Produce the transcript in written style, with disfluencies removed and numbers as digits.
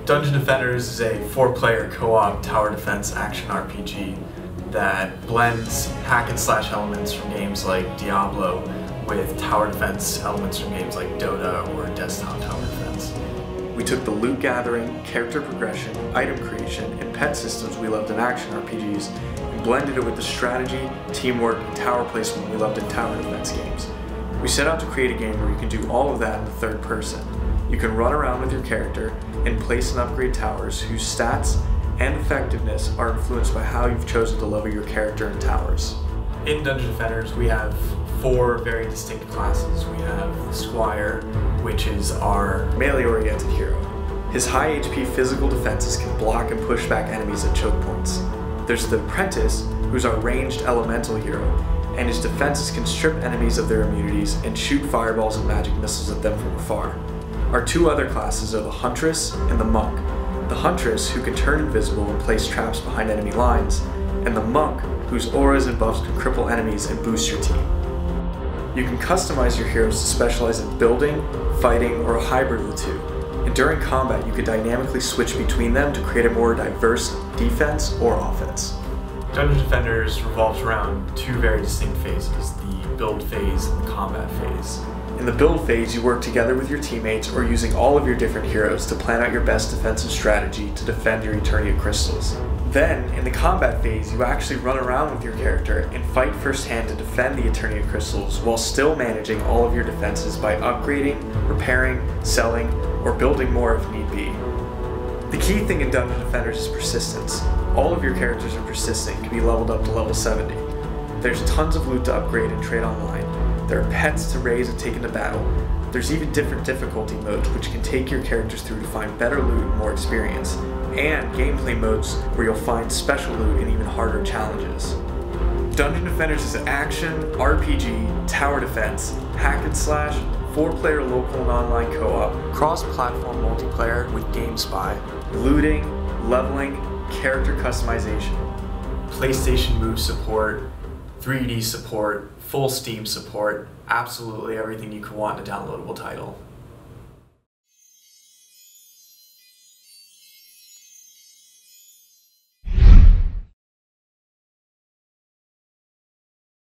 Dungeon Defenders is a 4-player co-op tower defense action RPG that blends hack and slash elements from games like Diablo with tower defense elements from games like Dota or desktop tower defense. We took the loot gathering, character progression, item creation, and pet systems we loved in action RPGs and blended it with the strategy, teamwork, and tower placement we loved in tower defense games. We set out to create a game where you can do all of that in the third person. You can run around with your character and place and upgrade towers whose stats and effectiveness are influenced by how you've chosen to level your character and towers. In Dungeon Defenders, we have 4 very distinct classes. We have the Squire, which is our melee-oriented hero. His high HP physical defenses can block and push back enemies at choke points. There's the Apprentice, who's our ranged elemental hero, and his defenses can strip enemies of their immunities and shoot fireballs and magic missiles at them from afar. Our 2 other classes are the Huntress and the Monk. The Huntress, who can turn invisible and place traps behind enemy lines, and the Monk, whose auras and buffs can cripple enemies and boost your team. You can customize your heroes to specialize in building, fighting, or a hybrid of the 2. And during combat, you can dynamically switch between them to create a more diverse defense or offense. Dungeon Defenders revolves around 2 very distinct phases, the build phase and the combat phase. In the build phase, you work together with your teammates or using all of your different heroes to plan out your best defensive strategy to defend your Eternia crystals. Then, in the combat phase, you actually run around with your character and fight firsthand to defend the Eternia crystals while still managing all of your defenses by upgrading, repairing, selling, or building more if need be. The key thing in Dungeon Defenders is persistence. All of your characters are persistent and can be leveled up to level 70. There's tons of loot to upgrade and trade online. There are pets to raise and take into battle. There's even different difficulty modes which can take your characters through to find better loot and more experience, and gameplay modes where you'll find special loot and even harder challenges. Dungeon Defenders is an action, RPG, tower defense, hack and slash, 4-player local and online co-op, cross-platform multiplayer with GameSpy, looting, leveling, character customization, PlayStation Move support, 3D support, full Steam support, absolutely everything you could want in a downloadable title.